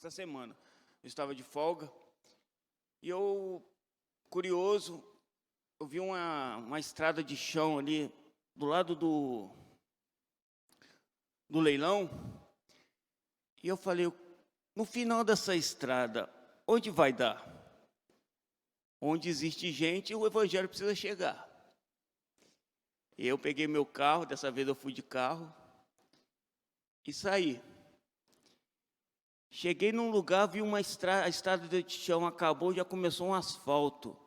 essa semana. Eu estava de folga e eu, curioso, eu vi uma estrada de chão ali do lado do leilão, e eu falei, no final dessa estrada, onde vai dar? Onde existe gente, o evangelho precisa chegar. E eu peguei meu carro, dessa vez eu fui de carro, e saí. Cheguei num lugar, vi a estrada de chão acabou, já começou um asfalto.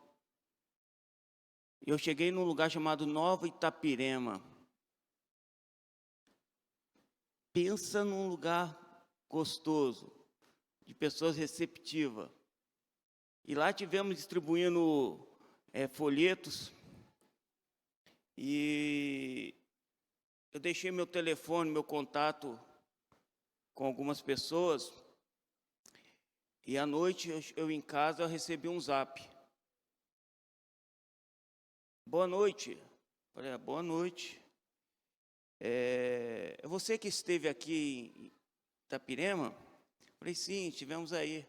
Eu cheguei num lugar chamado Nova Itapirema. Pensa num lugar gostoso, de pessoas receptivas. E lá tivemos distribuindo folhetos. E eu deixei meu telefone, meu contato com algumas pessoas. E à noite, eu em casa, eu recebi um zap. Boa noite. Falei, boa noite. É você que esteve aqui em Itapirema? Falei, sim, estivemos aí,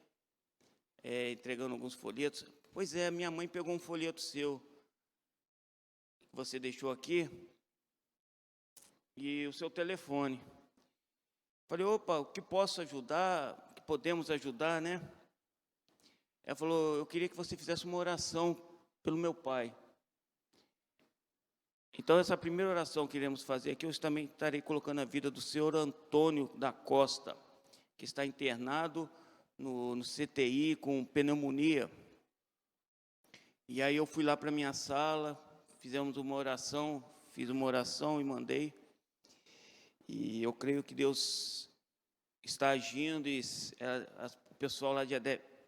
entregando alguns folhetos. Pois é, minha mãe pegou um folheto seu, que você deixou aqui, e o seu telefone. Falei, opa, o que posso ajudar, o que podemos ajudar, né? Ela falou, eu queria que você fizesse uma oração pelo meu pai. Então, essa primeira oração que iremos fazer aqui, eu também estarei colocando a vida do senhor Antônio da Costa, que está internado no CTI com pneumonia. E aí eu fui lá para a minha sala, fizemos uma oração, fiz uma oração e mandei. E eu creio que Deus está agindo e o pessoal lá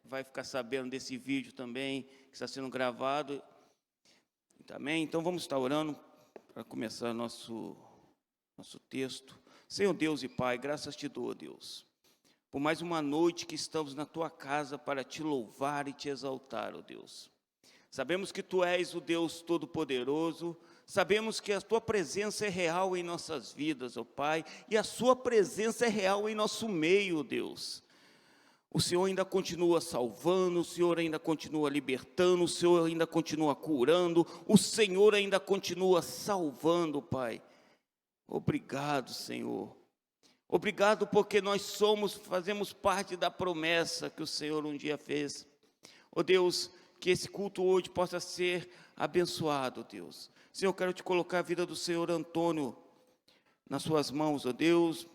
vai ficar sabendo desse vídeo também, que está sendo gravado. Também. Então, vamos estar orando para começar nosso texto. Senhor Deus e Pai, graças te dou, Deus, por mais uma noite que estamos na Tua casa para te louvar e te exaltar, ó Deus. Sabemos que Tu és o Deus Todo-Poderoso, sabemos que a Tua presença é real em nossas vidas, ó Pai, e a Sua presença é real em nosso meio, ó Deus. O Senhor ainda continua salvando, o Senhor ainda continua libertando, o Senhor ainda continua curando, o Senhor ainda continua salvando, Pai. Obrigado, Senhor. Obrigado porque nós fazemos parte da promessa que o Senhor um dia fez. Ó Deus, que esse culto hoje possa ser abençoado, Deus. Senhor, eu quero te colocar a vida do Senhor Antônio nas suas mãos, ó Deus.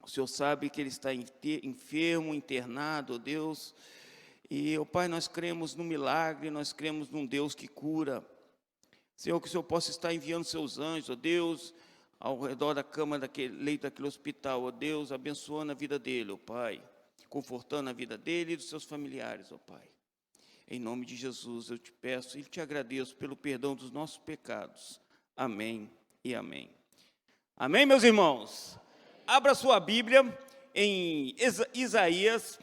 O Senhor sabe que ele está enfermo, internado, ó Deus. E, ó Pai, nós cremos no milagre, nós cremos num Deus que cura. Senhor, que o Senhor possa estar enviando seus anjos, ó Deus, ao redor da cama, daquele leito daquele hospital, ó Deus, abençoando a vida dele, ó Pai, confortando a vida dele e dos seus familiares, ó Pai. Em nome de Jesus eu te peço e te agradeço pelo perdão dos nossos pecados. Amém e amém. Amém, meus irmãos? Abra sua Bíblia em Isaías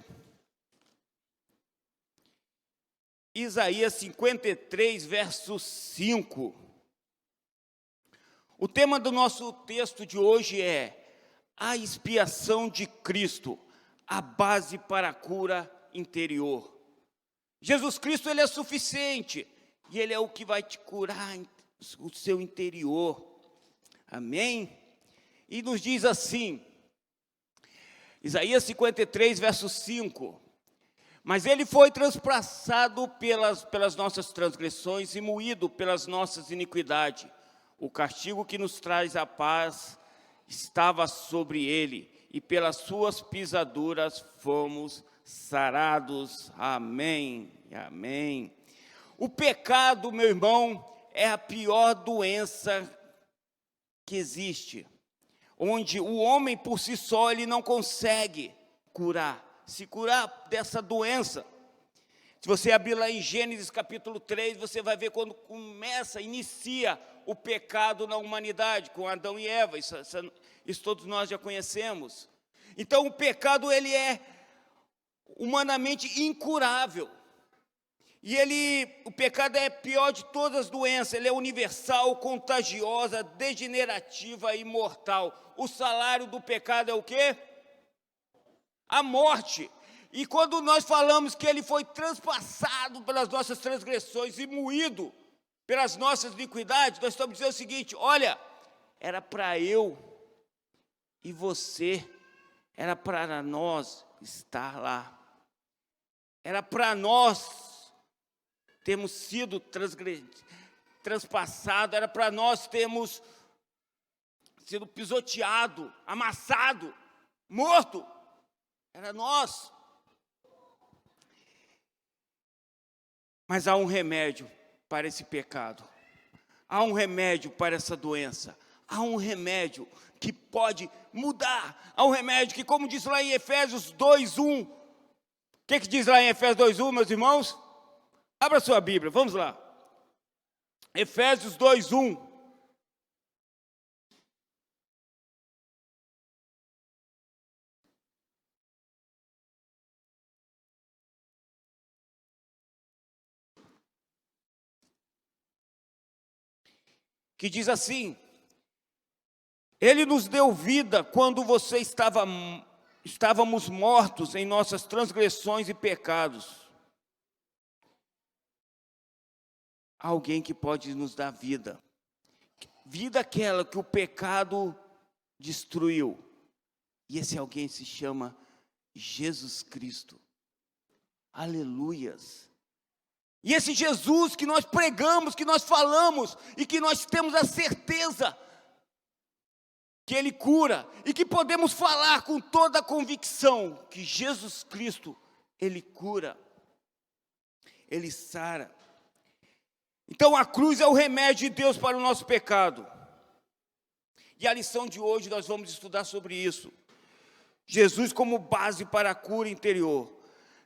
53, verso 5. O tema do nosso texto de hoje é a expiação de Cristo, a base para a cura interior. Jesus Cristo, Ele é suficiente, e Ele é o que vai te curar o seu interior. Amém? E nos diz assim, Isaías 53, verso 5, mas ele foi transpassado pelas nossas transgressões e moído pelas nossas iniquidades. O castigo que nos traz a paz estava sobre ele, e pelas suas pisaduras fomos sarados. Amém, amém. O pecado, meu irmão, é a pior doença que existe, onde o homem por si só ele não consegue se curar dessa doença. Se você abrir lá em Gênesis capítulo 3, você vai ver quando inicia o pecado na humanidade, com Adão e Eva, isso todos nós já conhecemos. Então o pecado ele é humanamente incurável. E o pecado é pior de todas as doenças, ele é universal, contagiosa, degenerativa e mortal. O salário do pecado é o quê? A morte. E quando nós falamos que ele foi transpassado pelas nossas transgressões e moído pelas nossas iniquidades, nós estamos dizendo o seguinte: olha, era para eu e você, era para nós estar lá. Era para nós termos sido transpassados, era para nós termos sido pisoteado, amassado, morto. Era nós. Mas há um remédio para esse pecado. Há um remédio para essa doença. Há um remédio que pode mudar. Há um remédio que, como diz lá em Efésios 2:1. O que diz lá em Efésios 2:1, meus irmãos? Abra sua Bíblia, vamos lá. Efésios 2:1. Que diz assim: Ele nos deu vida quando estávamos mortos em nossas transgressões e pecados. Há alguém que pode nos dar vida. Vida aquela que o pecado destruiu. E esse alguém se chama Jesus Cristo. Aleluias. E esse Jesus que nós pregamos, que nós falamos, e que nós temos a certeza que Ele cura, e que podemos falar com toda a convicção que Jesus Cristo, Ele cura, Ele sara. Então a cruz é o remédio de Deus para o nosso pecado. E a lição de hoje nós vamos estudar sobre isso. Jesus como base para a cura interior.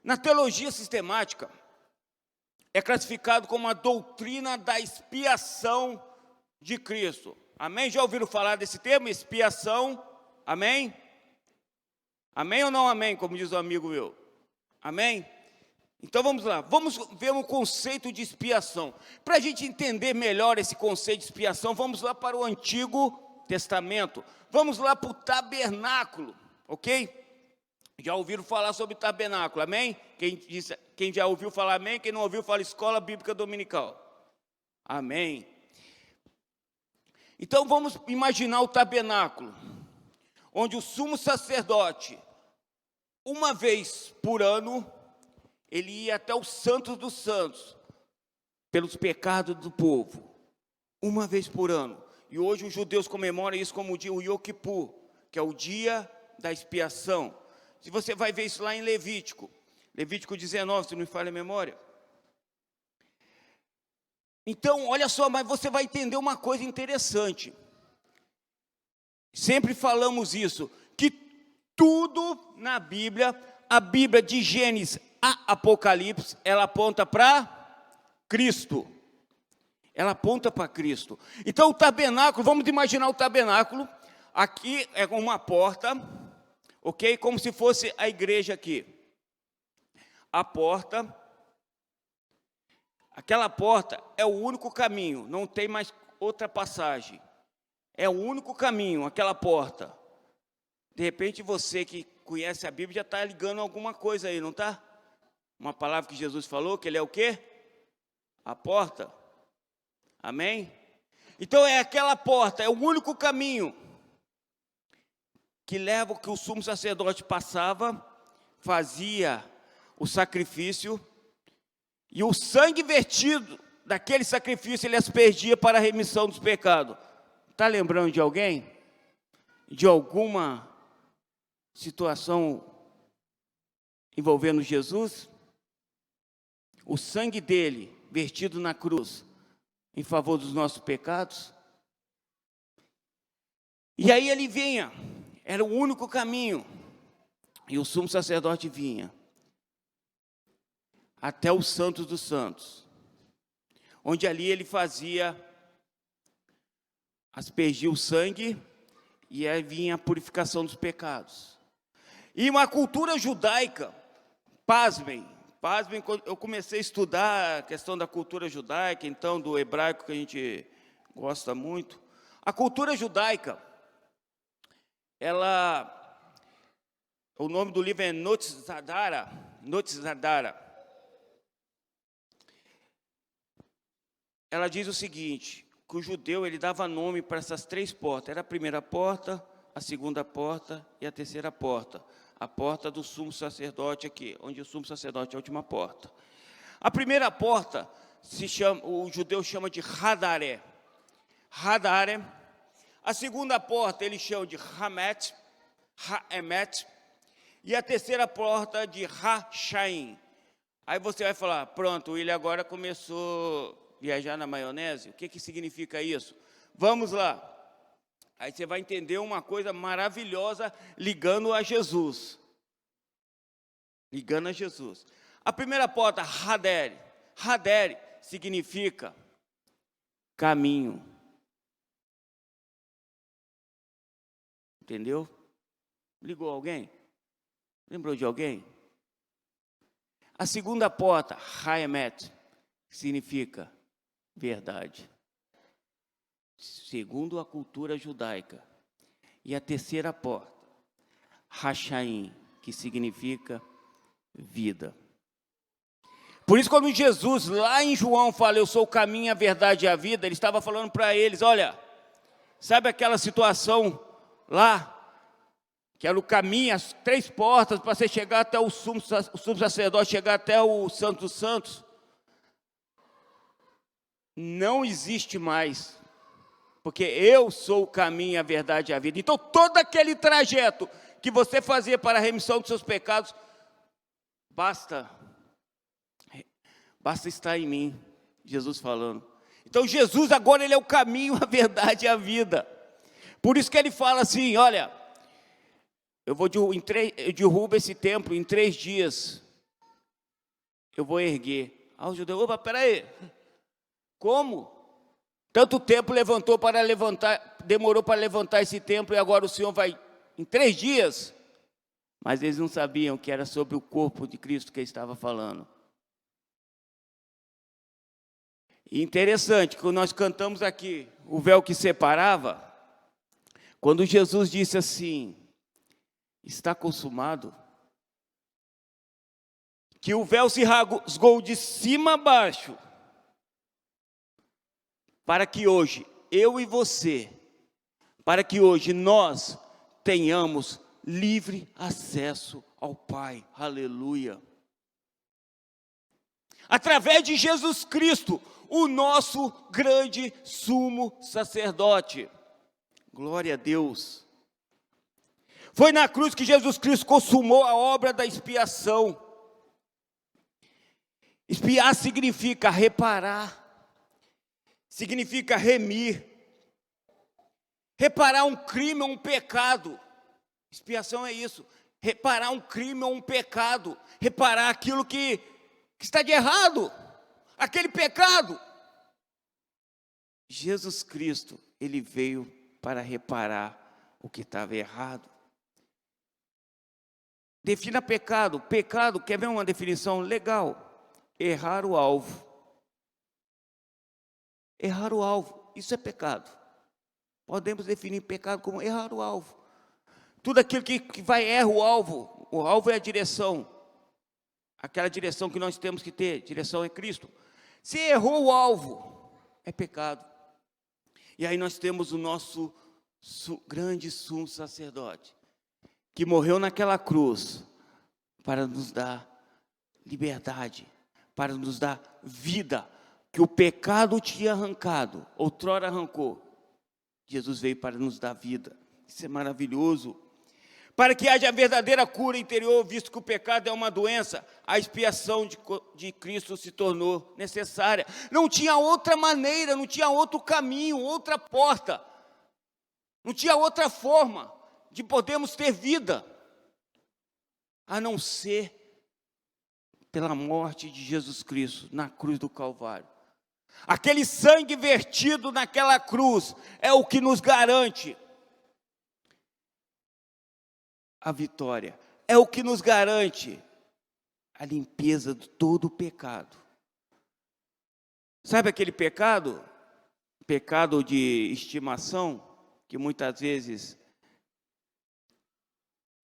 Na teologia sistemática, é classificado como a doutrina da expiação de Cristo. Amém? Já ouviram falar desse termo? Expiação. Amém? Amém ou não amém? Como diz o amigo meu. Amém? Então vamos lá. Vamos ver o conceito de expiação. Para a gente entender melhor esse conceito de expiação, vamos lá para o Antigo Testamento. Vamos lá para o tabernáculo. Ok? Já ouviram falar sobre tabernáculo? Amém? Quem já ouviu falar amém? Quem não ouviu, fala escola bíblica dominical. Amém. Então vamos imaginar o tabernáculo, onde o sumo sacerdote, uma vez por ano, ele ia até o Santo dos Santos, pelos pecados do povo, uma vez por ano. E hoje os judeus comemoram isso como o dia o Yom Kippur, que é o dia da expiação. Se você vai ver isso lá em Levítico 19, se não me falha a memória. Então, olha só, mas você vai entender uma coisa interessante. Sempre falamos isso, que tudo na Bíblia, a Bíblia de Gênesis a Apocalipse, ela aponta para Cristo. Ela aponta para Cristo. Então, o tabernáculo, vamos imaginar o tabernáculo, aqui é uma porta, ok? Como se fosse a igreja aqui. A porta, aquela porta é o único caminho, não tem mais outra passagem. É o único caminho, aquela porta. De repente você que conhece a Bíblia já está ligando alguma coisa aí, não está? Uma palavra que Jesus falou, que Ele é o quê? A porta. Amém? Então é aquela porta, é o único caminho que leva o que o sumo sacerdote passava, fazia o sacrifício, e o sangue vertido daquele sacrifício ele aspergia para a remissão dos pecados. Está lembrando de alguém? De alguma situação envolvendo Jesus? O sangue dele vertido na cruz em favor dos nossos pecados? E aí ele vinha, era o único caminho, e o sumo sacerdote vinha até o Santo dos Santos, onde ali ele aspergia o sangue, e aí vinha a purificação dos pecados. E uma cultura judaica, pasmem, eu comecei a estudar a questão da cultura judaica, então do hebraico que a gente gosta muito. A cultura judaica, O nome do livro é Notzadara. Ela diz o seguinte, que o judeu ele dava nome para essas 3 portas. Era a primeira porta, a segunda porta e a terceira porta. A porta do sumo sacerdote aqui, onde o sumo sacerdote é a última porta. A primeira porta, o judeu chama de Hadaré. A segunda porta ele chama de Haemet. E a terceira porta de Hashaim. Aí você vai falar, pronto, ele agora começou a viajar na maionese. O que significa isso? Vamos lá. Aí você vai entender uma coisa maravilhosa ligando a Jesus. A primeira porta, Hadere. Hadere significa caminho. Entendeu? Ligou alguém? Lembrou de alguém? A segunda porta, Haemet, significa verdade. Segundo a cultura judaica. E a terceira porta, Hashaim, que significa vida. Por isso, quando Jesus, lá em João, fala, eu sou o caminho, a verdade e a vida, ele estava falando para eles, olha, sabe aquela situação lá, que era o caminho, as 3 portas, para você chegar até o sumo sacerdote, chegar até o Santo dos Santos? Não existe mais, porque eu sou o caminho, a verdade e a vida. Então, todo aquele trajeto que você fazia para a remissão dos seus pecados, basta estar em mim, Jesus falando. Então, Jesus agora ele é o caminho, a verdade e a vida. Por isso que ele fala assim, olha, eu derrubo esse templo em 3 dias, eu vou erguer. Ah, o judeu, opa, peraí, como? Tanto tempo demorou para levantar esse templo e agora o Senhor vai em 3 dias? Mas eles não sabiam que era sobre o corpo de Cristo que ele estava falando. E interessante, quando nós cantamos aqui, o véu que separava, quando Jesus disse assim, está consumado, que o véu se rasgou de cima a baixo, para que hoje, eu e você, para que hoje nós tenhamos livre acesso ao Pai, aleluia. Através de Jesus Cristo, o nosso grande sumo sacerdote. Glória a Deus. Foi na cruz que Jesus Cristo consumou a obra da expiação. Expiar significa reparar, significa remir, reparar um crime ou um pecado. Expiação é isso, reparar um crime ou um pecado, reparar aquilo que está de errado, aquele pecado. Jesus Cristo, ele veio para reparar o que estava errado. Defina pecado. Pecado, quer ver uma definição legal? Errar o alvo. Errar o alvo, isso é pecado. Podemos definir pecado como errar o alvo. Tudo aquilo que vai errar o alvo é a direção. Aquela direção que nós temos que ter, direção é Cristo. Se errou o alvo, é pecado. E aí nós temos o nosso grande sumo sacerdote, que morreu naquela cruz para nos dar liberdade, para nos dar vida, que o pecado tinha arrancado, outrora arrancou. Jesus veio para nos dar vida. Isso é maravilhoso. Para que haja verdadeira cura interior, visto que o pecado é uma doença, a expiação de Cristo se tornou necessária. Não tinha outra maneira, não tinha outro caminho, outra porta, não tinha outra forma de podermos ter vida, a não ser pela morte de Jesus Cristo na cruz do Calvário. Aquele sangue vertido naquela cruz é o que nos garante a vitória, é o que nos garante a limpeza de todo o pecado. Sabe aquele pecado? Pecado de estimação, que muitas vezes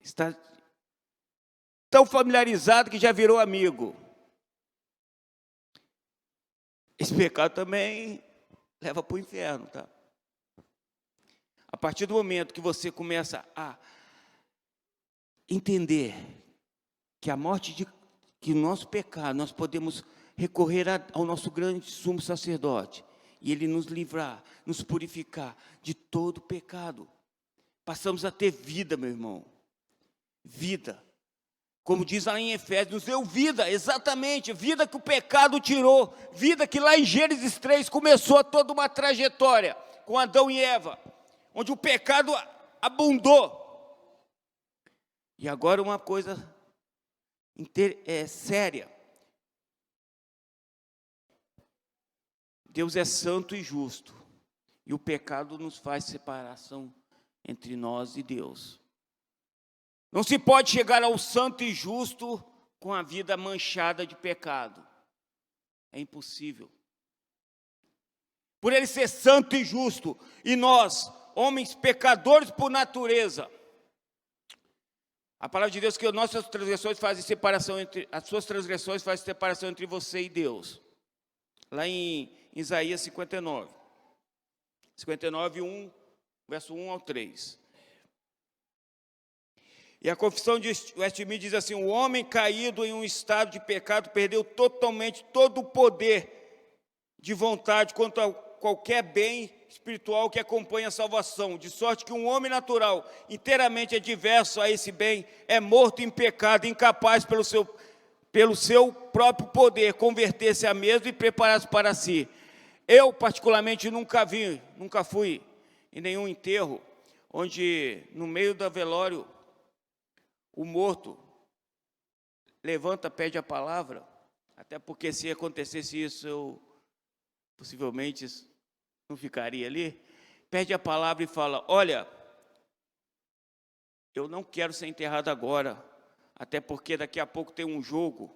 está tão familiarizado que já virou amigo. Esse pecado também leva para o inferno, tá? A partir do momento que você começa a entender que a morte que o nosso pecado, nós podemos recorrer ao nosso grande sumo sacerdote, e ele nos livrar, nos purificar de todo pecado. Passamos a ter vida, meu irmão. Vida. Como diz lá em Efésios, nos deu vida, exatamente, vida que o pecado tirou, vida que lá em Gênesis 3 começou toda uma trajetória com Adão e Eva, onde o pecado abundou. E agora uma coisa séria. Deus é santo e justo, e o pecado nos faz separação entre nós e Deus. Não se pode chegar ao santo e justo com a vida manchada de pecado. É impossível. Por ele ser santo e justo, e nós, homens pecadores por natureza, a palavra de Deus que as nossas transgressões fazem separação as suas transgressões fazem separação entre você e Deus. Lá em Isaías 59, 1, verso 1 ao 3. E a confissão de Westminster diz assim: o homem caído em um estado de pecado perdeu totalmente todo o poder de vontade quanto a qualquer bem espiritual que acompanha a salvação, de sorte que um homem natural, inteiramente adverso a esse bem, é morto em pecado, incapaz pelo seu próprio poder converter-se a mesmo e preparar-se para si. Eu, particularmente, nunca fui em nenhum enterro, onde no meio do velório, o morto levanta, pede a palavra, até porque se acontecesse isso, eu possivelmente não ficaria ali. Pede a palavra e fala: olha, eu não quero ser enterrado agora, até porque daqui a pouco tem um jogo,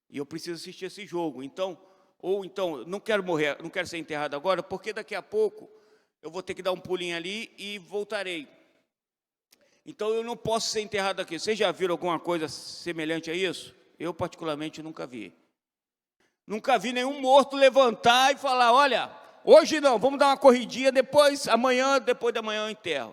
e eu preciso assistir esse jogo. Então, não quero morrer, não quero ser enterrado agora, porque daqui a pouco eu vou ter que dar um pulinho ali e voltarei. Então eu não posso ser enterrado aqui. Vocês já viram alguma coisa semelhante a isso? Eu particularmente nunca vi. Nunca vi nenhum morto levantar e falar: olha, hoje não, vamos dar uma corridinha, depois da manhã eu enterro.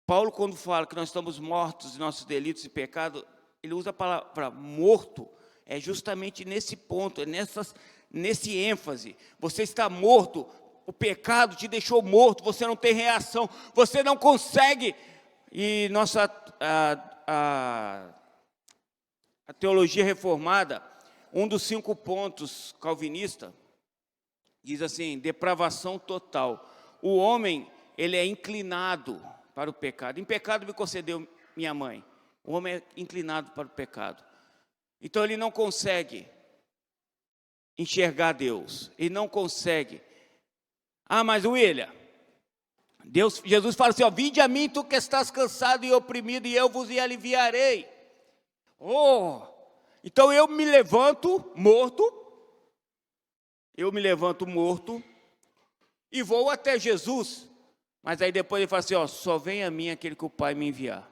Paulo, quando fala que nós estamos mortos de nossos delitos e pecados, ele usa a palavra morto, é justamente nesse ponto, nesse ênfase. Você está morto. O pecado te deixou morto, você não tem reação, você não consegue. E a teologia reformada, um dos 5 pontos calvinista, diz assim: depravação total. O homem, ele é inclinado para o pecado. Em pecado me concedeu minha mãe. O homem é inclinado para o pecado. Então ele não consegue enxergar Deus, ele não consegue. Ah, mas William, Jesus fala assim: ó, vinde a mim, tu que estás cansado e oprimido, e eu vos aliviarei. Então eu me levanto morto, e vou até Jesus, mas aí depois ele fala assim: ó, só vem a mim aquele que o Pai me enviar.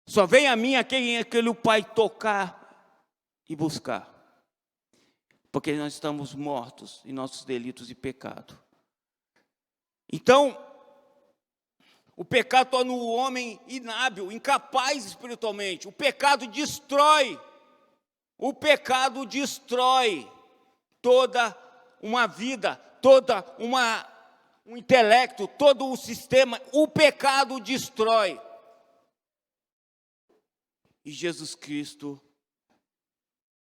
Só vem a mim aquele o Pai tocar e buscar. Porque nós estamos mortos em nossos delitos e pecado. Então, o pecado torna o homem inábil, incapaz espiritualmente. O pecado destrói toda uma vida, toda um intelecto, todo o sistema. O pecado destrói. E Jesus Cristo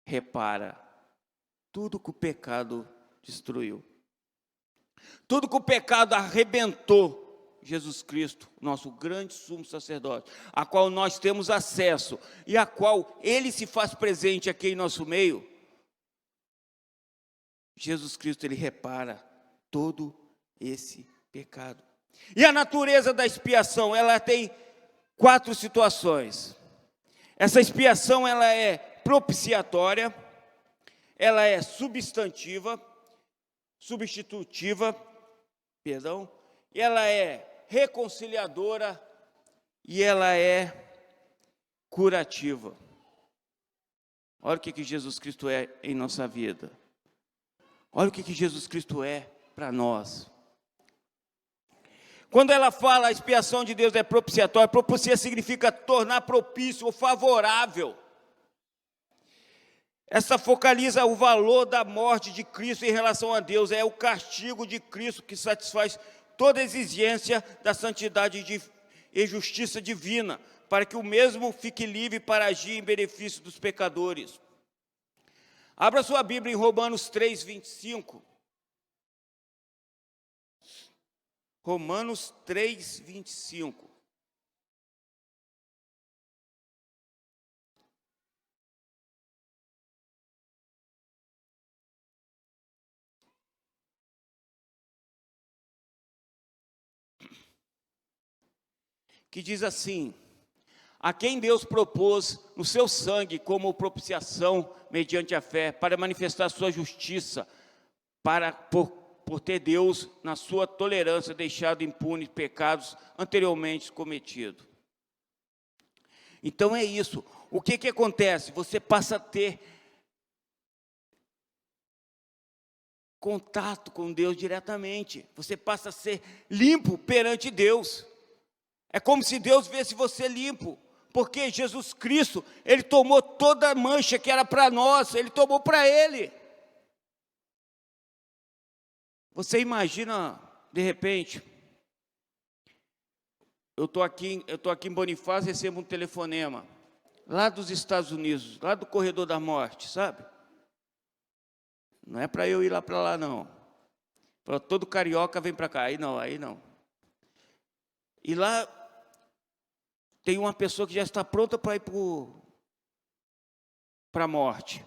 repara tudo que o pecado destruiu. Tudo que o pecado arrebentou, Jesus Cristo, nosso grande sumo sacerdote, a qual nós temos acesso e a qual ele se faz presente aqui em nosso meio. Jesus Cristo, ele repara todo esse pecado. E a natureza da expiação, ela tem 4 situações. Essa expiação, ela é propiciatória, ela é substitutiva, ela é reconciliadora e ela é curativa. Olha o que Jesus Cristo é em nossa vida. Olha o que Jesus Cristo é para nós. Quando ela fala a expiação de Deus é propiciatória, propiciar significa tornar propício ou favorável. Essa focaliza o valor da morte de Cristo em relação a Deus. É o castigo de Cristo que satisfaz toda a exigência da santidade e justiça divina, para que o mesmo fique livre para agir em benefício dos pecadores. Abra sua Bíblia em Romanos 3, 25. Romanos 3, 25. Que diz assim: a quem Deus propôs no seu sangue como propiciação mediante a fé, para manifestar sua justiça, por ter Deus, na sua tolerância, deixado impunes pecados anteriormente cometidos. Então é isso. O que acontece? Você passa a ter contato com Deus diretamente. Você passa a ser limpo perante Deus. É como se Deus visse você limpo, porque Jesus Cristo, Ele tomou toda a mancha que era para nós, Ele tomou para Ele. Você imagina, de repente, eu estou aqui em Bonifácio, recebo um telefonema, lá dos Estados Unidos, lá do corredor da morte, sabe? Não é para eu ir lá para lá, não. Para todo carioca vem para cá, aí não. E lá tem uma pessoa que já está pronta para ir para a morte.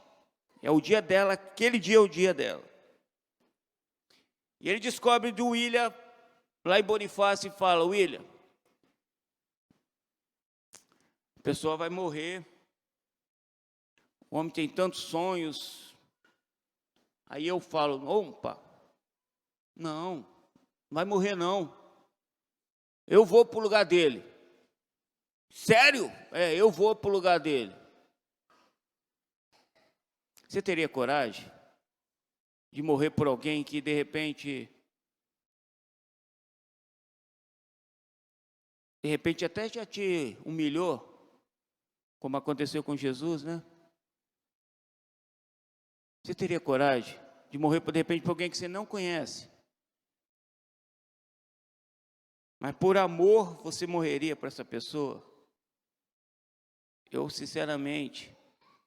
É o dia dela, aquele dia é o dia dela. E ele descobre do William, lá em Bonifácio, e fala: William, a pessoa vai morrer, o homem tem tantos sonhos. Aí eu falo: opa, não vai morrer não, eu vou para o lugar dele. Sério? Eu vou para o lugar dele. Você teria coragem de morrer por alguém que de repente até já te humilhou, como aconteceu com Jesus, né? Você teria coragem de morrer de repente por alguém que você não conhece? Mas por amor você morreria por essa pessoa? Eu, sinceramente,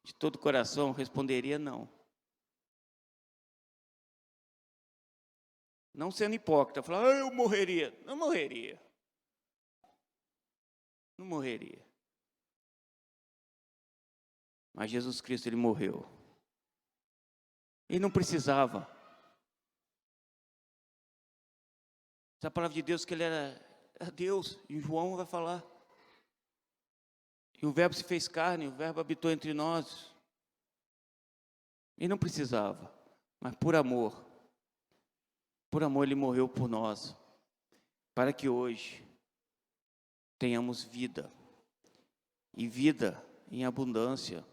de todo coração, responderia não. Não sendo hipócrita, falar: eu morreria. Não morreria. Não morreria. Mas Jesus Cristo, Ele morreu. Ele não precisava. Essa palavra de Deus, que Ele era Deus, e João vai falar. E o Verbo se fez carne, o Verbo habitou entre nós. Ele não precisava, mas por amor Ele morreu por nós, para que hoje tenhamos vida, e vida em abundância,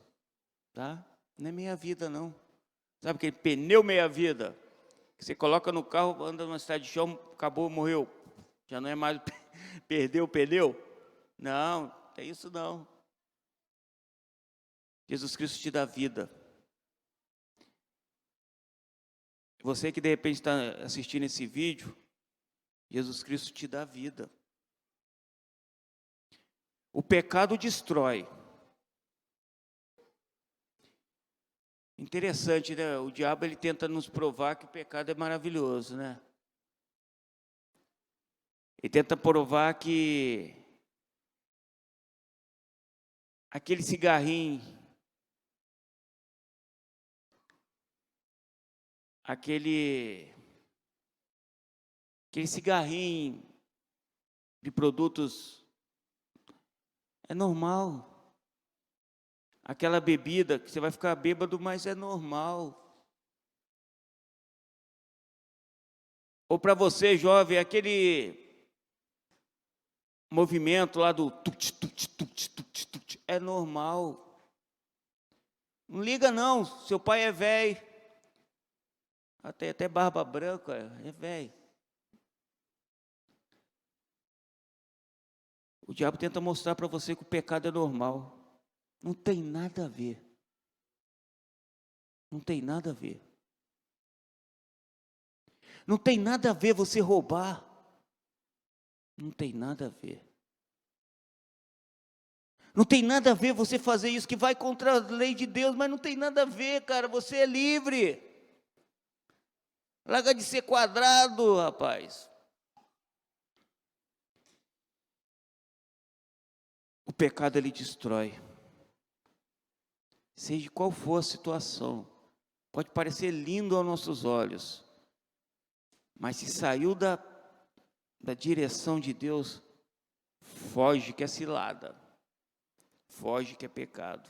tá? Não é meia vida não. Sabe aquele pneu meia vida, que você coloca no carro, anda numa estrada de chão, acabou, morreu, já não é mais, perdeu o pneu? Não, é isso não. Jesus Cristo te dá vida. Você que de repente está assistindo esse vídeo, Jesus Cristo te dá vida. O pecado destrói. Interessante, né? O diabo, ele tenta nos provar que o pecado é maravilhoso, né? Ele tenta provar que aquele cigarrinho, aquele cigarrinho de produtos é normal. Aquela bebida que você vai ficar bêbado, mas é normal. Ou para você, jovem, aquele movimento lá do tut, tut, tut, tut, tut, é normal. Não liga não, seu pai é velho, até barba branca, é velho. O diabo tenta mostrar para você que o pecado é normal. Não tem nada a ver. Não tem nada a ver. Não tem nada a ver você roubar. Não tem nada a ver. Não tem nada a ver você fazer isso que vai contra a lei de Deus, mas não tem nada a ver, cara, você é livre. Larga de ser quadrado, rapaz. O pecado ele destrói. Seja qual for a situação, pode parecer lindo aos nossos olhos, mas se saiu da direção de Deus, foge que é cilada. Foge que é pecado.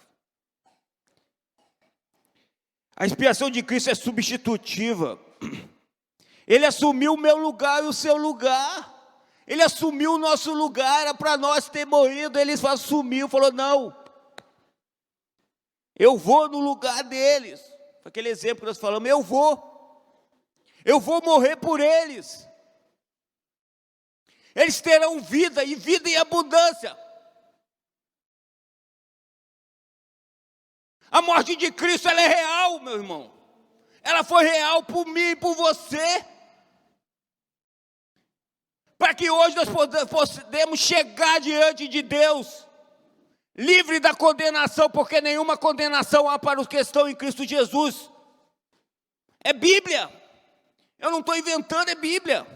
A expiação de Cristo é substitutiva. Ele assumiu o meu lugar e o seu lugar. Ele assumiu o nosso lugar, era para nós ter morrido. Ele assumiu, falou, não, eu vou no lugar deles. Aquele exemplo que nós falamos, eu vou morrer por eles. Eles terão vida e vida em abundância. A morte de Cristo, ela é real, meu irmão. Ela foi real por mim e por você. Para que hoje nós podemos chegar diante de Deus, livre da condenação, porque nenhuma condenação há para os que estão em Cristo Jesus. É Bíblia. Eu não estou inventando, é Bíblia.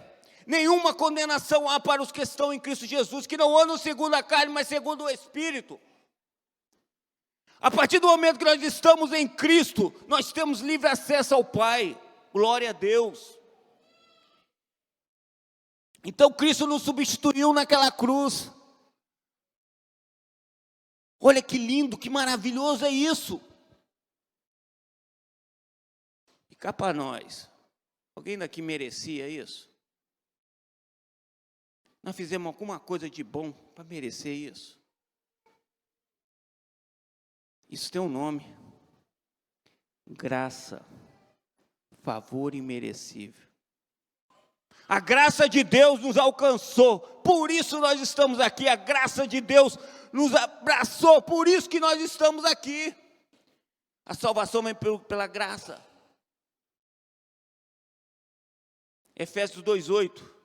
Nenhuma condenação há para os que estão em Cristo Jesus, que não andam segundo a carne, mas segundo o Espírito. A partir do momento que nós estamos em Cristo, nós temos livre acesso ao Pai. Glória a Deus. Então Cristo nos substituiu naquela cruz. Olha que lindo, que maravilhoso é isso. E cá para nós, alguém daqui merecia isso? Nós fizemos alguma coisa de bom para merecer isso? Isso tem um nome: graça, favor imerecível. A graça de Deus nos alcançou, por isso nós estamos aqui. A graça de Deus nos abraçou, por isso que nós estamos aqui. A salvação vem pela graça. Efésios 2:8.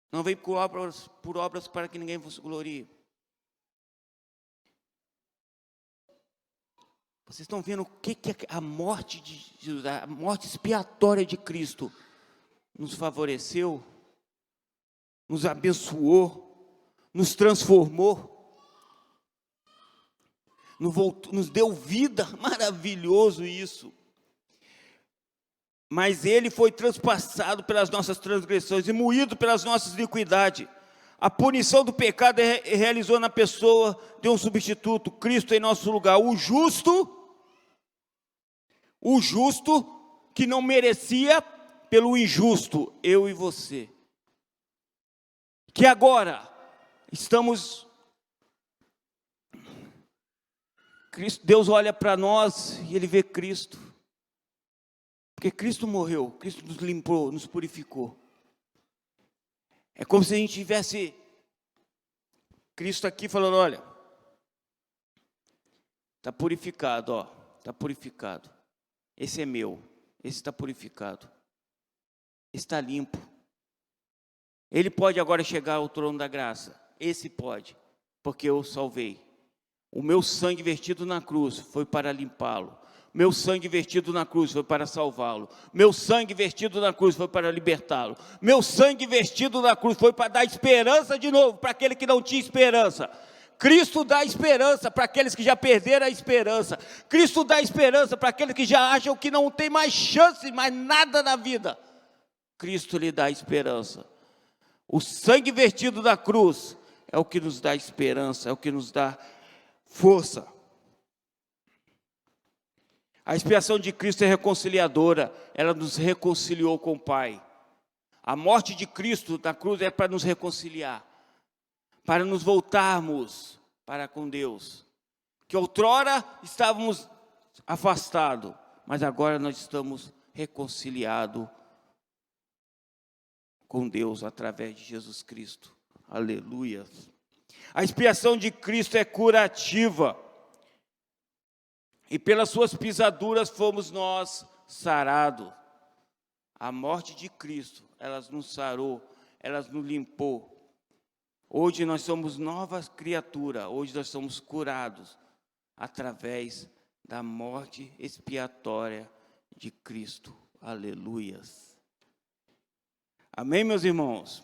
Não vem por obras para que ninguém vos glorie. Vocês estão vendo o que a morte de Jesus, a morte expiatória de Cristo nos favoreceu, nos abençoou, nos transformou, nos deu vida. Maravilhoso isso. Mas ele foi transpassado pelas nossas transgressões e moído pelas nossas iniquidades. A punição do pecado realizou na pessoa de um substituto, Cristo em nosso lugar, o justo que não merecia, pelo injusto, eu e você. Que agora estamos, Deus olha para nós e Ele vê Cristo. Porque Cristo morreu, Cristo nos limpou, nos purificou. É como se a gente tivesse Cristo aqui falando, olha, está purificado, ó, está purificado. Esse é meu, esse está purificado, está limpo. Ele pode agora chegar ao trono da graça, esse pode, porque eu salvei. O meu sangue vertido na cruz foi para limpá-lo. Meu sangue vertido na cruz foi para salvá-lo. Meu sangue vertido na cruz foi para libertá-lo. Meu sangue vertido na cruz foi para dar esperança de novo para aquele que não tinha esperança. Cristo dá esperança para aqueles que já perderam a esperança. Cristo dá esperança para aqueles que já acham que não tem mais chance, mais nada na vida. Cristo lhe dá esperança. O sangue vertido na cruz é o que nos dá esperança, é o que nos dá força. A expiação de Cristo é reconciliadora, ela nos reconciliou com o Pai. A morte de Cristo na cruz é para nos reconciliar. para nos voltarmos para com Deus. Que outrora estávamos afastados, mas agora nós estamos reconciliados com Deus através de Jesus Cristo. Aleluia. A expiação de Cristo é curativa. E pelas suas pisaduras fomos nós sarados. A morte de Cristo, ela nos sarou, ela nos limpou. Hoje nós somos novas criaturas, hoje nós somos curados através da morte expiatória de Cristo. Aleluias. Amém, meus irmãos?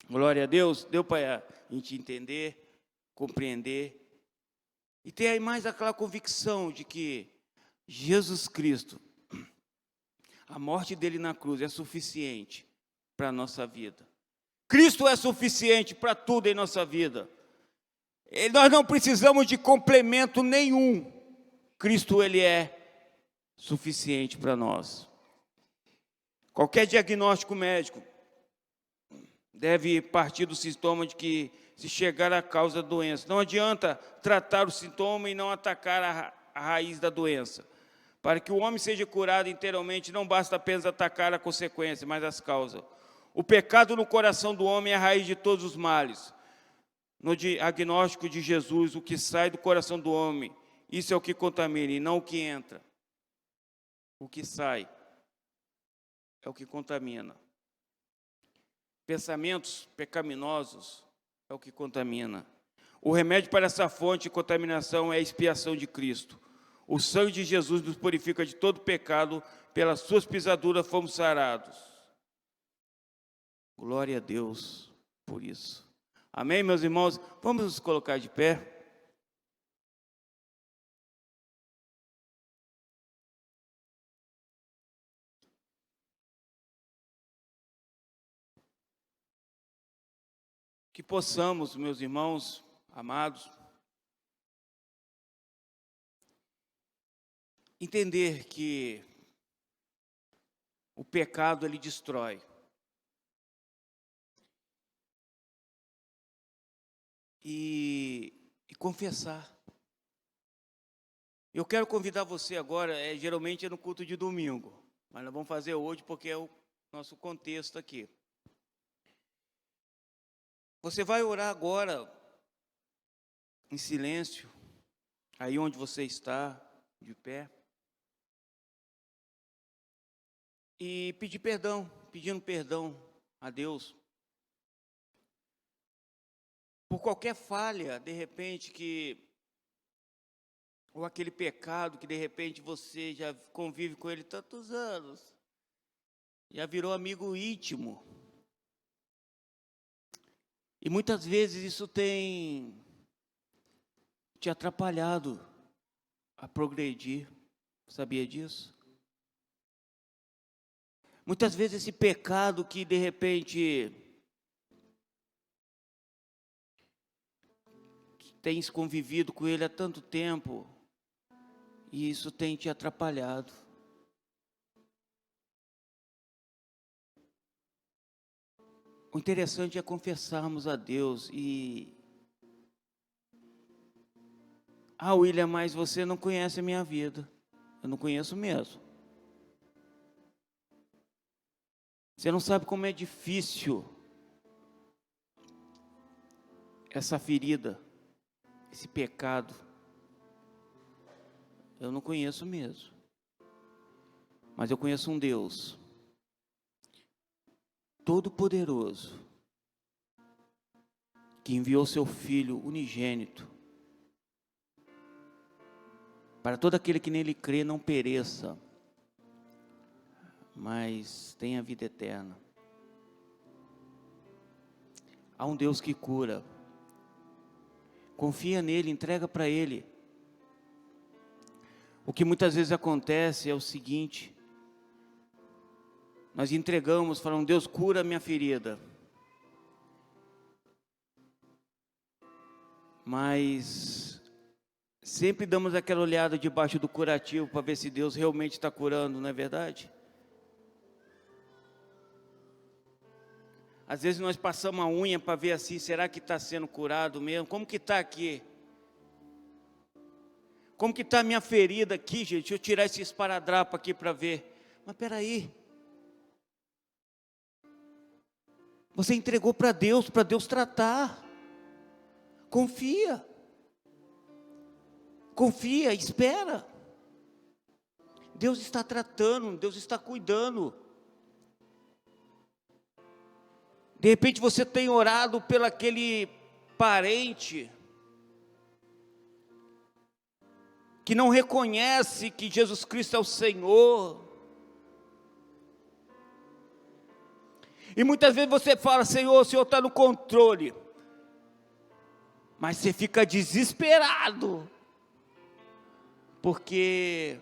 Glória a Deus. Deu para a gente entender, compreender e ter aí mais aquela convicção de que Jesus Cristo, a morte dele na cruz é suficiente para a nossa vida. Cristo é suficiente para tudo em nossa vida. E nós não precisamos de complemento nenhum. Cristo, ele é suficiente para nós. Qualquer diagnóstico médico deve partir do sintoma de que se chegar à causa da doença. Não adianta tratar o sintoma e não atacar a raiz da doença. Para que o homem seja curado inteiramente, não basta apenas atacar a consequência, mas as causas. O pecado no coração do homem é a raiz de todos os males. No diagnóstico de Jesus, o que sai do coração do homem, isso é o que contamina e não o que entra. O que sai é o que contamina. Pensamentos pecaminosos é o que contamina. O remédio para essa fonte de contaminação é a expiação de Cristo. O sangue de Jesus nos purifica de todo pecado, pelas suas pisaduras fomos sarados. Glória a Deus por isso. Amém, meus irmãos? Vamos nos colocar de pé. Que possamos, meus irmãos amados, entender que o pecado ele destrói. E confessar. Eu quero convidar você agora, geralmente é no culto de domingo, mas nós vamos fazer hoje porque é o nosso contexto aqui. Você vai orar agora, em silêncio, aí onde você está, de pé, e pedir perdão, pedindo perdão a Deus, por qualquer falha, de repente, ou aquele pecado que de repente você já convive com ele tantos anos, já virou amigo íntimo. E muitas vezes isso tem te atrapalhado a progredir, sabia disso? Muitas vezes esse pecado que de repente tens convivido com ele há tanto tempo, e isso tem te atrapalhado. O interessante é confessarmos a Deus William, mas você não conhece a minha vida. Eu não conheço mesmo. Você não sabe como é difícil essa ferida, esse pecado. Eu não conheço mesmo. Mas eu conheço um Deus Todo-Poderoso, que enviou seu Filho unigênito, para todo aquele que nele crê não pereça, mas tenha vida eterna. Há um Deus que cura. Confia nele, entrega para ele. O que muitas vezes acontece é o seguinte: nós entregamos, falamos, Deus, cura a minha ferida. Mas sempre damos aquela olhada debaixo do curativo para ver se Deus realmente está curando, não é verdade? Às vezes nós passamos a unha para ver assim, será que está sendo curado mesmo? Como que está aqui? Como que está a minha ferida aqui, gente? Deixa eu tirar esse esparadrapo aqui para ver. Mas espera aí. Você entregou para Deus tratar. Confia. Confia, espera. Deus está tratando, Deus está cuidando. De repente você tem orado pelo aquele parente que não reconhece que Jesus Cristo é o Senhor. E muitas vezes você fala, Senhor, o Senhor está no controle. Mas você fica desesperado. Porque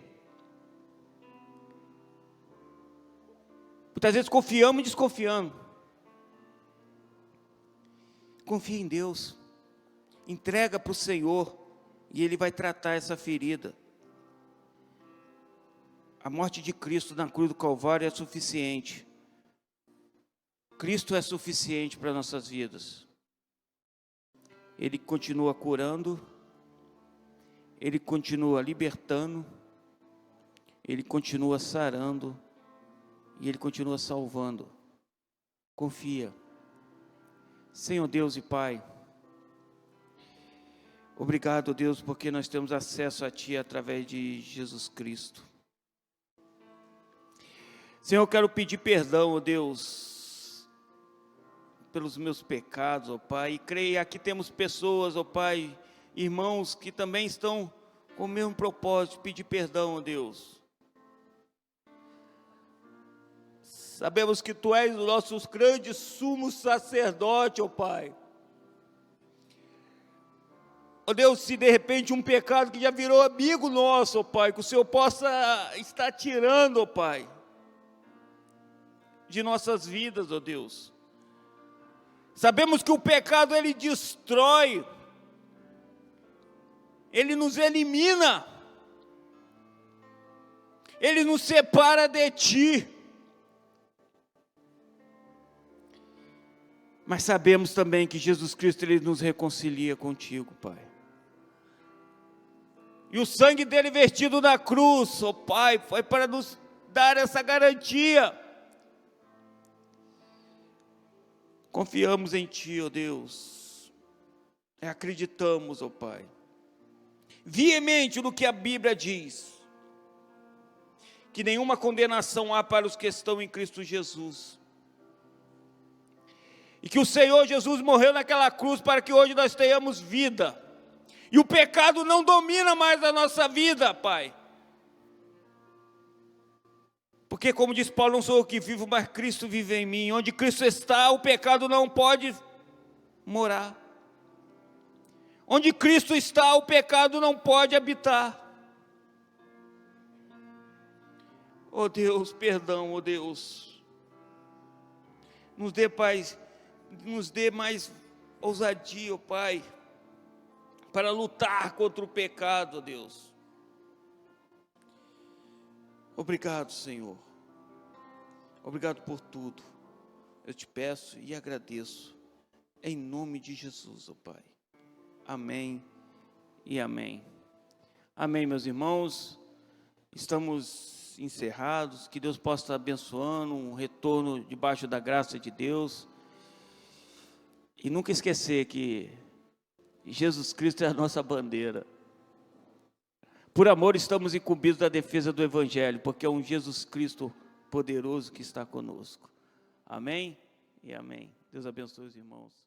muitas vezes confiamos e desconfiamos. Confia em Deus. Entrega para o Senhor. E Ele vai tratar essa ferida. A morte de Cristo na cruz do Calvário é suficiente. Cristo é suficiente para nossas vidas. Ele continua curando. Ele continua libertando. Ele continua sarando. E Ele continua salvando. Confia. Senhor Deus e Pai, obrigado, Deus, porque nós temos acesso a Ti através de Jesus Cristo. Senhor, eu quero pedir perdão, ó Deus, pelos meus pecados, ó Pai. E creio, aqui temos pessoas, ó Pai, irmãos que também estão com o mesmo propósito, pedir perdão, ó Deus. Sabemos que Tu és o nosso grande sumo sacerdote, ó Pai. Ó Deus, se de repente um pecado que já virou amigo nosso, ó Pai, que o Senhor possa estar tirando, ó Pai, de nossas vidas, ó Deus. Sabemos que o pecado ele destrói, ele nos elimina, ele nos separa de Ti. Mas sabemos também que Jesus Cristo, Ele nos reconcilia contigo, Pai. E o sangue dele vertido na cruz, ó Pai, foi para nos dar essa garantia. Confiamos em Ti, ó Deus. E acreditamos, ó Pai. Veemente no que a Bíblia diz. Que nenhuma condenação há para os que estão em Cristo Jesus. E que o Senhor Jesus morreu naquela cruz para que hoje nós tenhamos vida. E o pecado não domina mais a nossa vida, Pai. Porque como diz Paulo, não sou eu que vivo, mas Cristo vive em mim. Onde Cristo está, o pecado não pode morar. Onde Cristo está, o pecado não pode habitar. Oh Deus, perdão, oh Deus. Nos dê paz. Nos dê mais ousadia, ó Pai, para lutar contra o pecado, ó Deus. Obrigado, Senhor. Obrigado por tudo. Eu te peço e agradeço, em nome de Jesus, ó Pai. Amém e amém. Amém, meus irmãos. Estamos encerrados. Que Deus possa estar abençoando um retorno debaixo da graça de Deus. E nunca esquecer que Jesus Cristo é a nossa bandeira. Por amor estamos incumbidos da defesa do Evangelho, porque é um Jesus Cristo poderoso que está conosco. Amém e amém. Deus abençoe os irmãos.